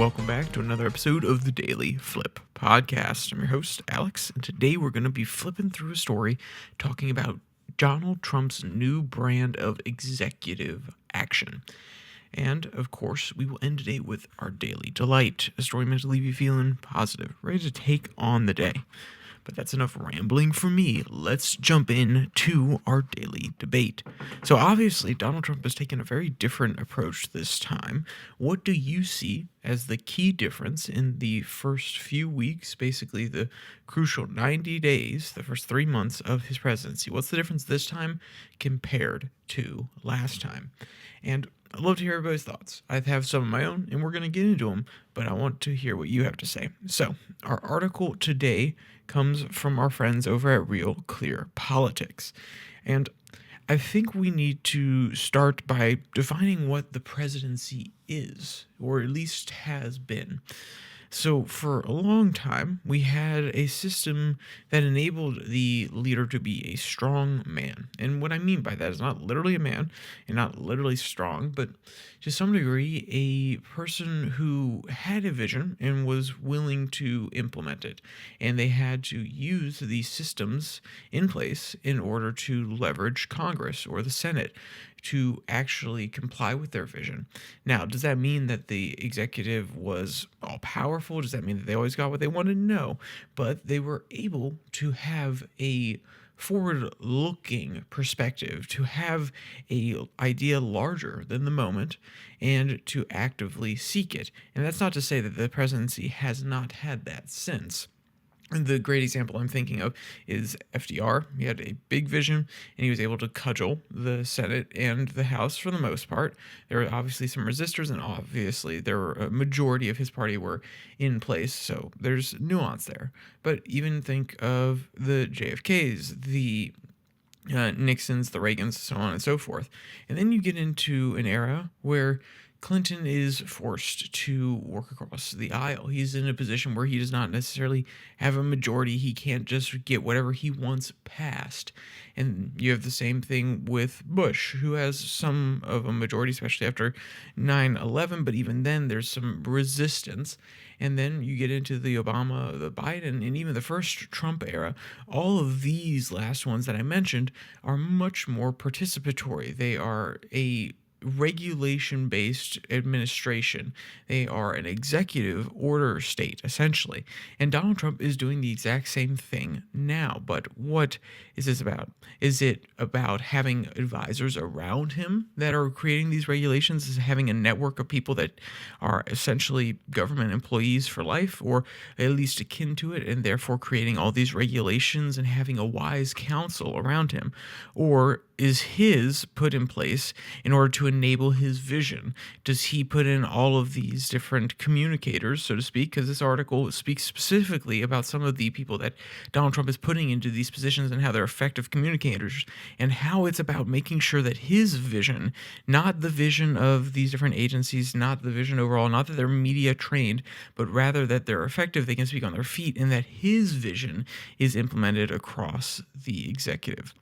welcome back to another episode of the Daily Flip podcast. I'm your host, Alex, and today we're going to be flipping through a story talking about Donald Trump's new brand of executive action. And, of course, we will end today with our Daily Delight, a story meant to leave you feeling positive, ready to take on the day. But that's enough rambling for me. Let's jump in to our daily debate. So obviously, Donald Trump has taken a very different approach this time. What do you see as the key difference in the first few weeks, basically the crucial 90 days, the first 3 months of his presidency? What's the difference this time compared to last time? And I'd love to hear everybody's thoughts. I have some of my own, and we're going to get into them, but I want to hear what you have to say. So, our article today comes from our friends over at Real Clear Politics. And I think we need to start by defining what the presidency is, or at least has been. So for a long time, we had a system that enabled the leader to be a strong man. And what I mean by that is not literally a man and not literally strong, but to some degree, a person who had a vision and was willing to implement it. And they had to use these systems in place in order to leverage Congress or the Senate to actually comply with their vision. Now, does that mean that the executive was all powerful? Does that mean that they always got what they wanted? No, but they were able to have a forward-looking perspective, to have a idea larger than the moment, and to actively seek it. And that's not to say that the presidency has not had that since. The great example I'm thinking of is FDR. He had a big vision, and he was able to cudgel the Senate and the House for the most part. There were obviously some resistors, and obviously there were a majority of his party were in place, so there's nuance there. But even think of the JFKs, the Nixons, the Reagans, so on and so forth. And then you get into an era where Clinton is forced to work across the aisle. He's in a position where he does not necessarily have a majority. He can't just get whatever he wants passed. And you have the same thing with Bush, who has some of a majority, especially after 9/11, but even then there's some resistance. And then you get into the Obama, the Biden, and even the first Trump era. All of these last ones that I mentioned are much more participatory. They are a regulation-based administration. They are an executive order state, essentially. And Donald Trump is doing the exact same thing now. But what is this about? Is it about having advisors around him that are creating these regulations? Is it having a network of people that are essentially government employees for life, or at least akin to it, and therefore creating all these regulations and having a wise counsel around him? Or is his put in place in order to enable his vision? Does he put in all of these different communicators, so to speak? Because this article speaks specifically about some of the people that Donald Trump is putting into these positions and how they're effective communicators, and how it's about making sure that his vision, not the vision of these different agencies, not the vision overall, not that they're media trained, but rather that they're effective, they can speak on their feet, and that his vision is implemented across the executive.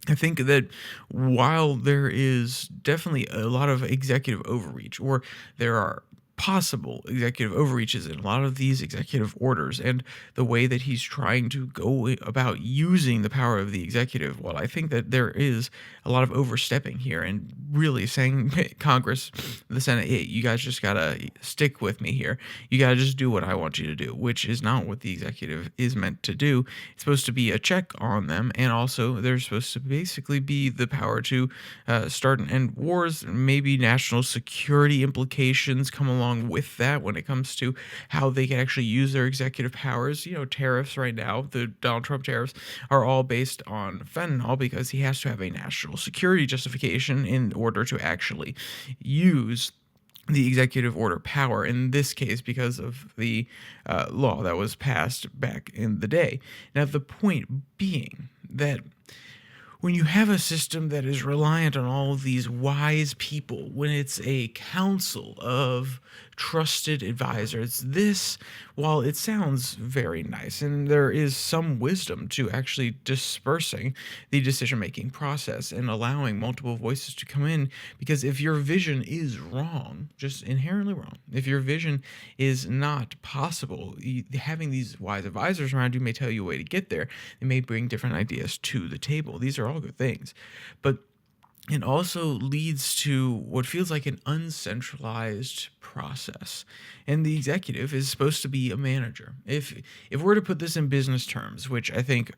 I think that while there is definitely a lot of executive overreach, or there are possible executive overreaches in a lot of these executive orders, and the way that he's trying to go about using the power of the executive, well, I think that there is a lot of overstepping here and really saying, hey, Congress, the Senate, hey, you guys just gotta stick with me here. You gotta just do what I want you to do, which is not what the executive is meant to do. It's supposed to be a check on them, and also they're supposed to basically be the power to start and end wars. Maybe national security implications come along with that when it comes to how they can actually use their executive powers. You know, tariffs right now, the Donald Trump tariffs, are all based on fentanyl because he has to have a national security justification in order to actually use the executive order power, in this case because of the law that was passed back in the day. Now, the point being that when you have a system that is reliant on all of these wise people, when it's a council of trusted advisors, this, while it sounds very nice and there is some wisdom to actually dispersing the decision making process and allowing multiple voices to come in, because if your vision is wrong, just inherently wrong, if your vision is not possible, having these wise advisors around you may tell you a way to get there. They may bring different ideas to the table. These are all good things. But it also leads to what feels like an uncentralized process. And the executive is supposed to be a manager. If we're to put this in business terms, which I think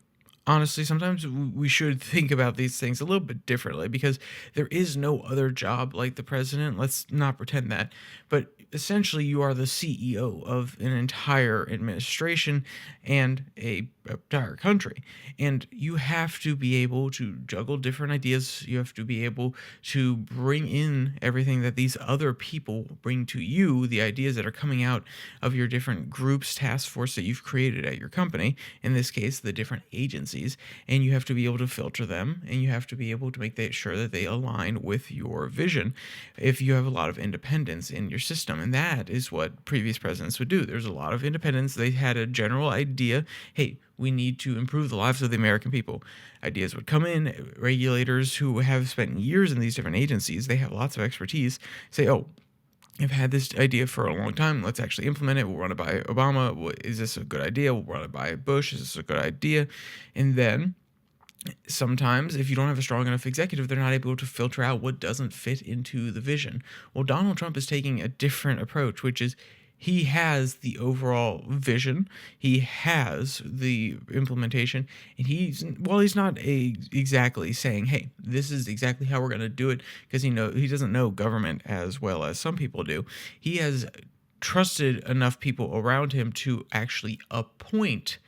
honestly sometimes we should think about these things a little bit differently, because there is no other job like the president. Let's not pretend that. But essentially you are the CEO of an entire administration and a entire country, and you have to be able to juggle different ideas. You have to be able to bring in everything that these other people bring to you, the ideas that are coming out of your different groups, task force that you've created at your company, in this case the different agencies, and you have to be able to filter them, and you have to be able to make sure that they align with your vision if you have a lot of independence in your system. And that is what previous presidents would do. There's a lot of independence. They had a general idea, hey, we need to improve the lives of the American people. Ideas would come in. Regulators who have spent years in these different agencies, they have lots of expertise, say, oh, I've had this idea for a long time. Let's actually implement it. We'll run it by Obama. Is this a good idea? We'll run it by Bush. Is this a good idea? And then sometimes if you don't have a strong enough executive, they're not able to filter out what doesn't fit into the vision. Well, Donald Trump is taking a different approach, which is he has the overall vision, he has the implementation, and he's not exactly saying, hey, this is exactly how we're going to do it, because he doesn't know government as well as some people do. He has trusted enough people around him to actually appoint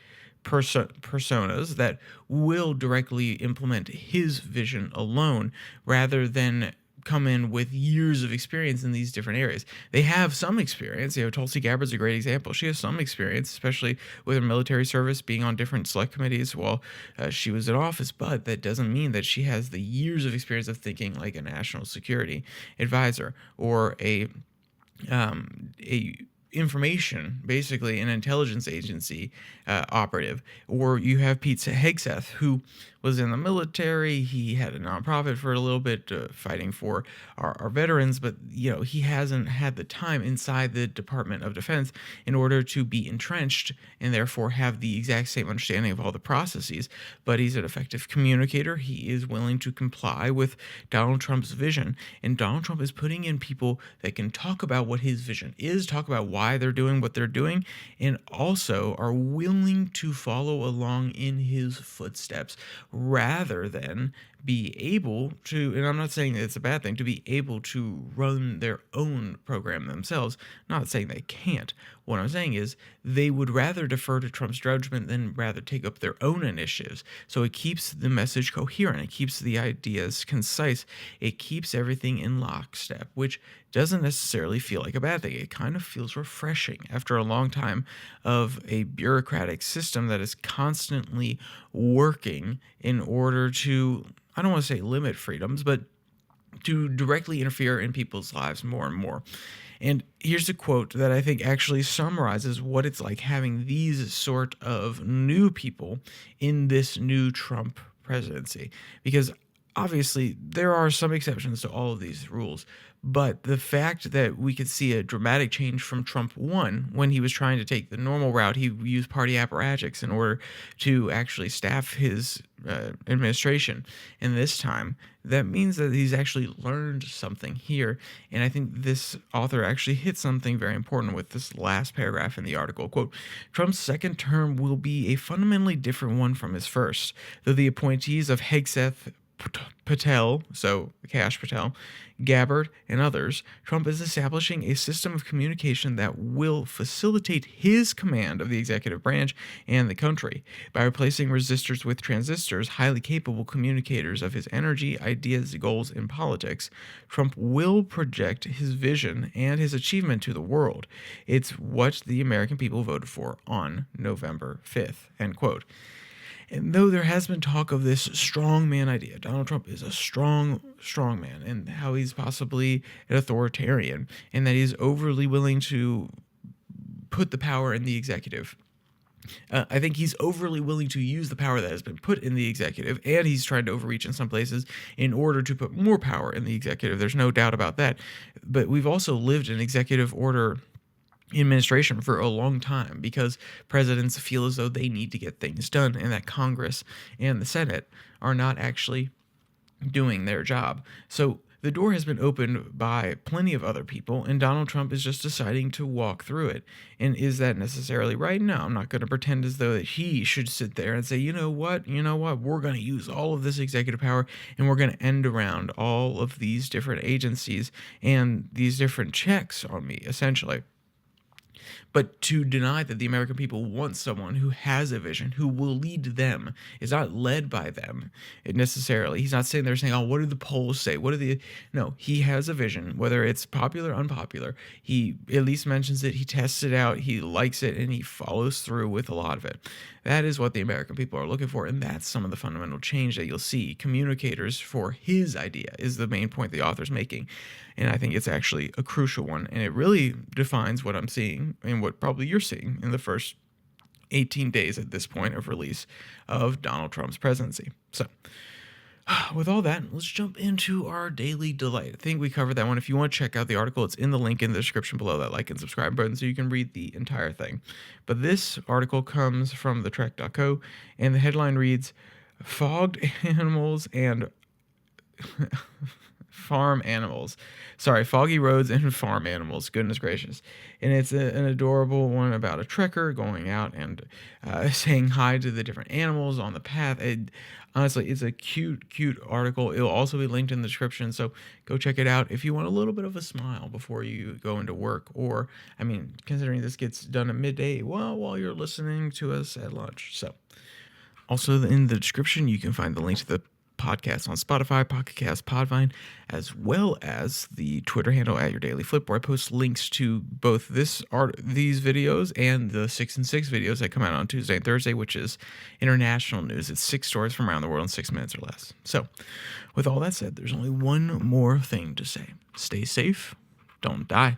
personas that will directly implement his vision alone, rather than come in with years of experience in these different areas. They have some experience. Tulsi Gabbard's a great example. She has some experience, especially with her military service, being on different select committees while she was in office, but that doesn't mean that she has the years of experience of thinking like a national security advisor or a information, basically an intelligence agency operative. Or you have Pete Hegseth, who was in the military. He had a nonprofit for a little bit, fighting for our veterans, but he hasn't had the time inside the Department of Defense in order to be entrenched and therefore have the exact same understanding of all the processes. But he's an effective communicator. He is willing to comply with Donald Trump's vision, and Donald Trump is putting in people that can talk about what his vision is, talk about why they're doing what they're doing, and also are willing to follow along in his footsteps, rather than be able to, and I'm not saying that it's a bad thing, to be able to run their own program themselves. I'm not saying they can't. What I'm saying is they would rather defer to Trump's judgment than rather take up their own initiatives. So it keeps the message coherent. It keeps the ideas concise. It keeps everything in lockstep, which doesn't necessarily feel like a bad thing. It kind of feels refreshing after a long time of a bureaucratic system that is constantly working in order to, I don't want to say limit freedoms, but to directly interfere in people's lives more and more. And here's a quote that I think actually summarizes what it's like having these sort of new people in this new Trump presidency. Because obviously there are some exceptions to all of these rules, but the fact that we could see a dramatic change from Trump 1, when he was trying to take the normal route, he used party apparatchiks in order to actually staff his administration. And this time, that means that he's actually learned something here. And I think this author actually hit something very important with this last paragraph in the article. Quote, Trump's second term will be a fundamentally different one from his first, though the appointees of Hegseth, Patel, so Kash Patel, Gabbard, and others, Trump is establishing a system of communication that will facilitate his command of the executive branch and the country. By replacing resistors with transistors, highly capable communicators of his energy, ideas, goals, and politics, Trump will project his vision and his achievement to the world. It's what the American people voted for on November 5th, end quote. And though there has been talk of this strong man idea, Donald Trump is a strong man, and how he's possibly an authoritarian, and that he's overly willing to put the power in the executive. I think he's overly willing to use the power that has been put in the executive, and he's trying to overreach in some places in order to put more power in the executive. There's no doubt about that. But we've also lived in executive order administration for a long time because presidents feel as though they need to get things done, and that Congress and the Senate are not actually doing their job. So the door has been opened by plenty of other people, and Donald Trump is just deciding to walk through it. And is that necessarily right? No, I'm not going to pretend as though that he should sit there and say, you know what, we're going to use all of this executive power, and we're going to end around all of these different agencies and these different checks on me, essentially. But to deny that the American people want someone who has a vision, who will lead them, is not led by them necessarily. He's not sitting there saying, oh, what do the polls say? No, he has a vision, whether it's popular or unpopular. He at least mentions it, he tests it out, he likes it, and he follows through with a lot of it. That is what the American people are looking for, and that's some of the fundamental change that you'll see. Communicators for his idea is the main point the author's making, and I think it's actually a crucial one, and it really defines what I'm seeing and what probably you're seeing in the first 18 days at this point of release of Donald Trump's presidency. So, with all that, let's jump into our daily delight. I think we covered that one. If you want to check out the article, it's in the link in the description below, that like and subscribe button, so you can read the entire thing. But this article comes from thetrek.co, and the headline reads, Fogged Animals and foggy roads and farm animals. Goodness gracious. And it's an adorable one about a trekker going out and saying hi to the different animals on the path. Honestly, it's a cute article. It'll also be linked in the description, so go check it out if you want a little bit of a smile before you go into work. Or, considering this gets done at midday, while you're listening to us at lunch. So, also in the description, you can find the link to the podcast on Spotify, Pocket Cast, Podvine, as well as the Twitter handle at Your Daily Flip, where I post links to both these videos and the 6 and 6 videos that come out on Tuesday and Thursday, which is international news. It's 6 stories from around the world in 6 minutes or less. So, with all that said, there's only one more thing to say. Stay safe, don't die.